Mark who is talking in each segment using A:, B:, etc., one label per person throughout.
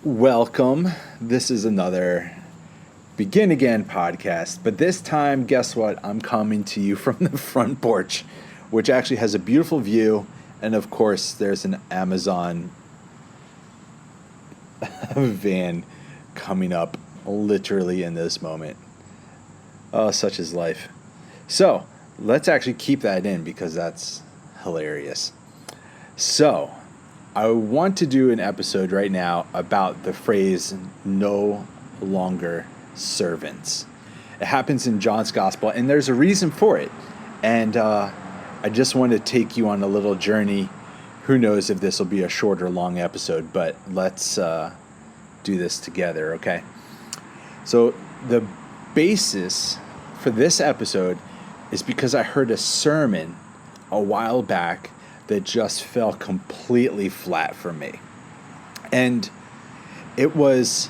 A: Welcome. This is another Begin Again podcast, but this time, guess what? I'm coming to you from the front porch, which actually has a beautiful view, and of course, there's an Amazon van coming up literally in this moment. Oh, such is life. So, let's actually keep that in because that's hilarious. So, I want to do an episode right now about the phrase "no longer servants." It happens in John's Gospel, and there's a reason for it. And I just want to take you on a little journey. Who knows if this will be a short or long episode, but let's do this together, okay? So the basis for this episode is because I heard a sermon a while back that just fell completely flat for me. And it was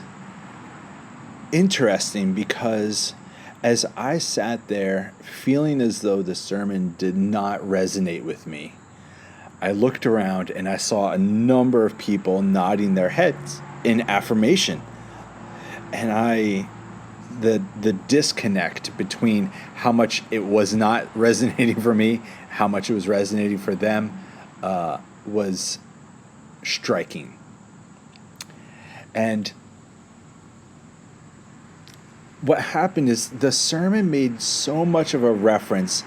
A: interesting because as I sat there feeling as though the sermon did not resonate with me, I looked around and I saw a number of people nodding their heads in affirmation. And the disconnect between how much it was not resonating for me, how much it was resonating for them, was striking. And what happened is the sermon made so much of a reference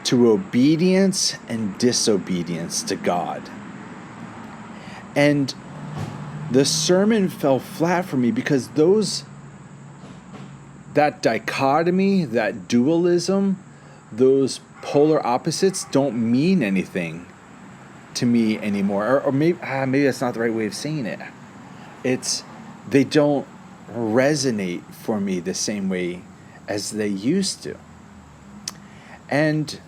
A: to obedience and disobedience to God. And the sermon fell flat for me because that dichotomy, that dualism, those polar opposites don't mean anything to me anymore. Or maybe that's not the right way of saying it. They don't resonate for me the same way as they used to. And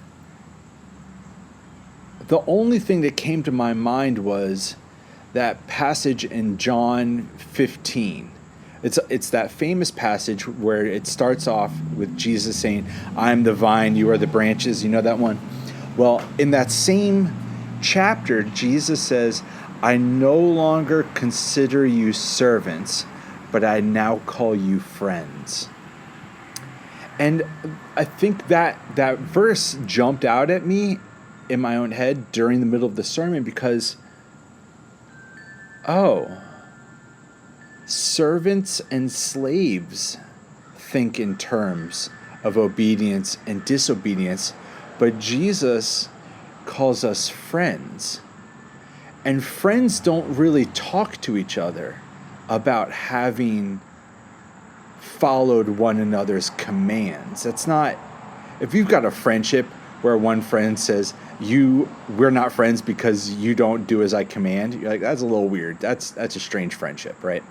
A: the only thing that came to my mind was that passage in John 15. It's that famous passage where it starts off with Jesus saying, "I'm the vine, you are the branches." You know that one? Well, in that same chapter, Jesus says, "I no longer consider you servants, but I now call you friends." And I think that verse jumped out at me in my own head during the middle of the sermon because, servants and slaves think in terms of obedience and disobedience, but Jesus calls us friends. And friends don't really talk to each other about having followed one another's commands. That's not, if you've got a friendship where one friend says, we're not friends because you don't do as I command, you're like, that's a little weird. That's a strange friendship, right?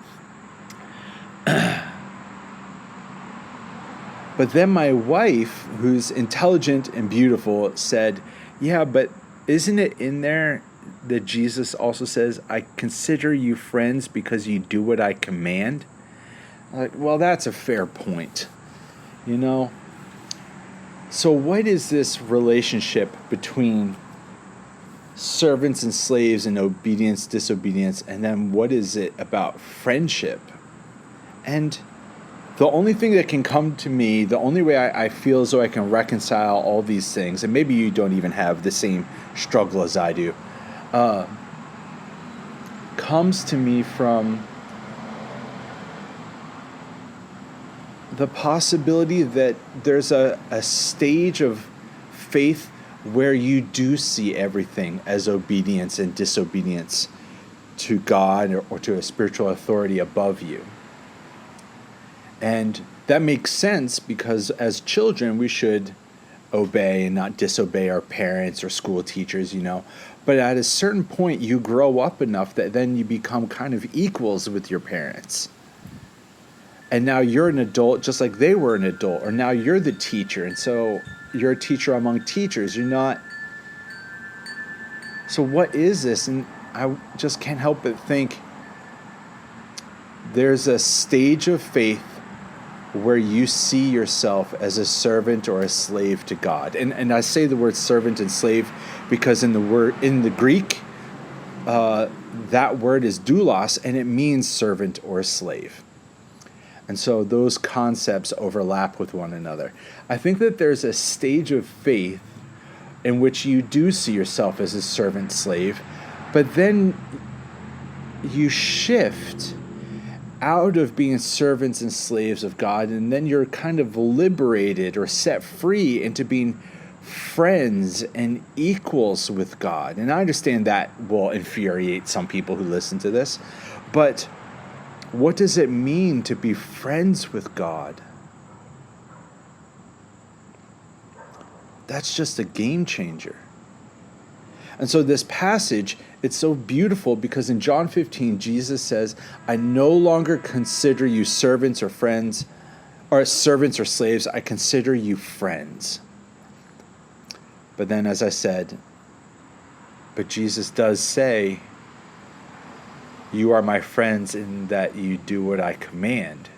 A: But then my wife, who's intelligent and beautiful, said, "Yeah, but isn't it in there that Jesus also says, 'I consider you friends because you do what I command'?" I'm like, well, that's a fair point, you know? So what is this relationship between servants and slaves and obedience, disobedience, and then what is it about friendship? And the only thing that can come to me, the only way I feel as though I can reconcile all these things, and maybe you don't even have the same struggle as I do, comes to me from the possibility that there's a stage of faith where you do see everything as obedience and disobedience to God or to a spiritual authority above you. And that makes sense because as children, we should obey and not disobey our parents or school teachers, you know. But at a certain point, you grow up enough that then you become kind of equals with your parents. And now you're an adult just like they were an adult. Or now you're the teacher. And so you're a teacher among teachers. You're not. So what is this? And I just can't help but think there's a stage of faith where you see yourself as a servant or a slave to God. And I say the word servant and slave because in the Greek, that word is doulos, and it means servant or slave. And so those concepts overlap with one another. I think that there's a stage of faith in which you do see yourself as a servant slave, but then you shift out of being servants and slaves of God, and then you're kind of liberated or set free into being friends and equals with God. And I understand that will infuriate some people who listen to this, but what does it mean to be friends with God? That's just a game changer. And so this passage, it's so beautiful because in John 15, Jesus says, I no longer consider you servants or friends, or servants or slaves. I consider you friends. But then, as I said, but Jesus does say, you are my friends in that you do what I command.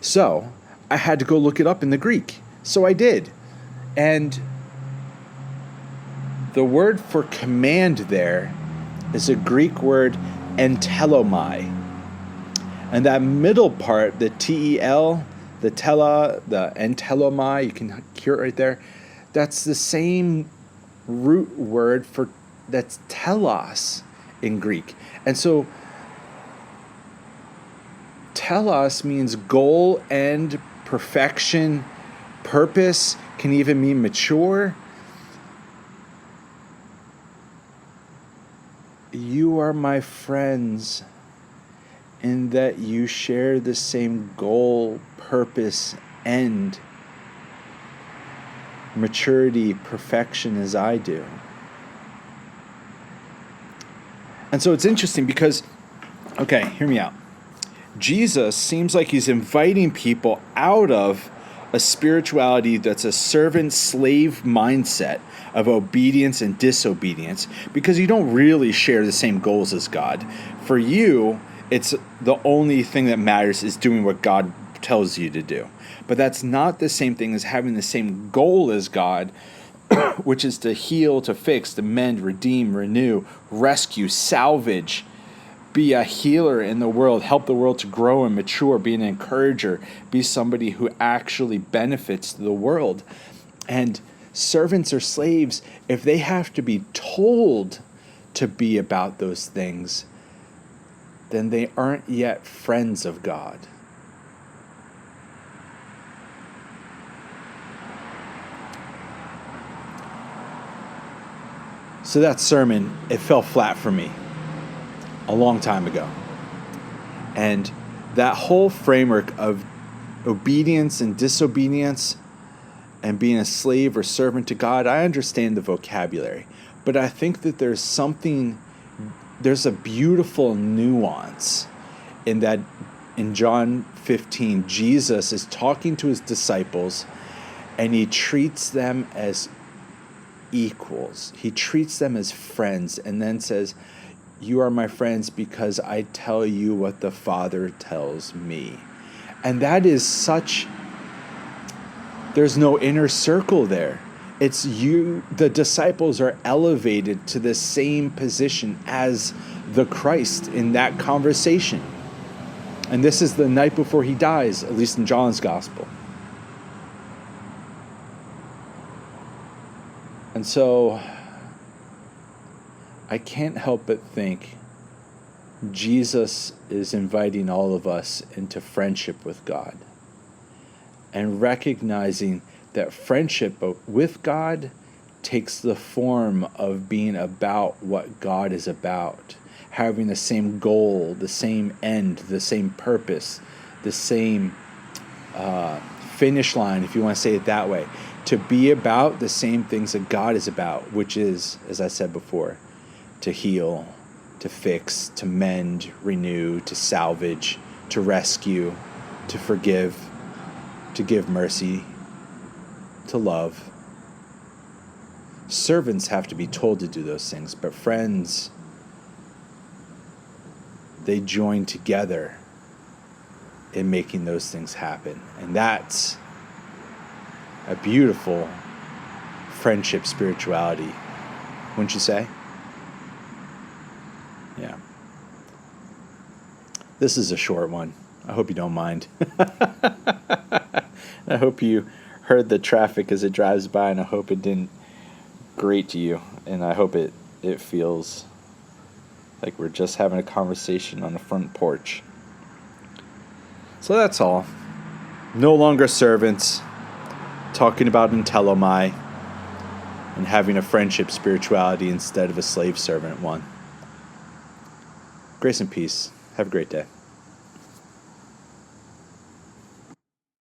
A: So I had to go look it up in the Greek. So I did. And the word for command there is a Greek word, Entellomai. And that middle part, the T-E-L, the tela, the Entellomai, you can hear it right there. That's the same root word for, that's telos in Greek. And so telos means goal, end, perfection, purpose, can even mean mature. You are my friends in that you share the same goal, purpose, end, maturity, perfection as I do. And so it's interesting because, okay, hear me out. Jesus seems like he's inviting people out of a spirituality that's a servant-slave mindset of obedience and disobedience, because you don't really share the same goals as God. For you, it's the only thing that matters is doing what God tells you to do. But that's not the same thing as having the same goal as God, which is to heal, to fix, to mend, redeem, renew, rescue, salvage, be a healer in the world, help the world to grow and mature, be an encourager, be somebody who actually benefits the world. And servants or slaves, if they have to be told to be about those things, then they aren't yet friends of God. So that sermon, it fell flat for me a long time ago. And that whole framework of obedience and disobedience and being a slave or servant to God, I understand the vocabulary. But I think that there's a beautiful nuance in that in John 15, Jesus is talking to his disciples and he treats them as equals. He treats them as friends and then says, you are my friends because I tell you what the Father tells me. And that is there's no inner circle there. It's you, the disciples are elevated to the same position as the Christ in that conversation. And this is the night before he dies, at least in John's gospel. And so I can't help but think Jesus is inviting all of us into friendship with God and recognizing that friendship with God takes the form of being about what God is about, having the same goal, the same end, the same purpose, the same finish line, if you want to say it that way, to be about the same things that God is about, which is, as I said before, to heal, to fix, to mend, renew, to salvage, to rescue, to forgive, to give mercy, to love. Servants have to be told to do those things, but friends, they join together in making those things happen. And that's a beautiful friendship spirituality, wouldn't you say? Yeah. This is a short one. I hope you don't mind. I hope you heard the traffic as it drives by, and I hope it didn't grate you, and I hope it feels like we're just having a conversation on the front porch. So that's all. No longer servants, talking about Entellomai, and having a friendship spirituality instead of a slave servant one. Grace and peace. Have a great day.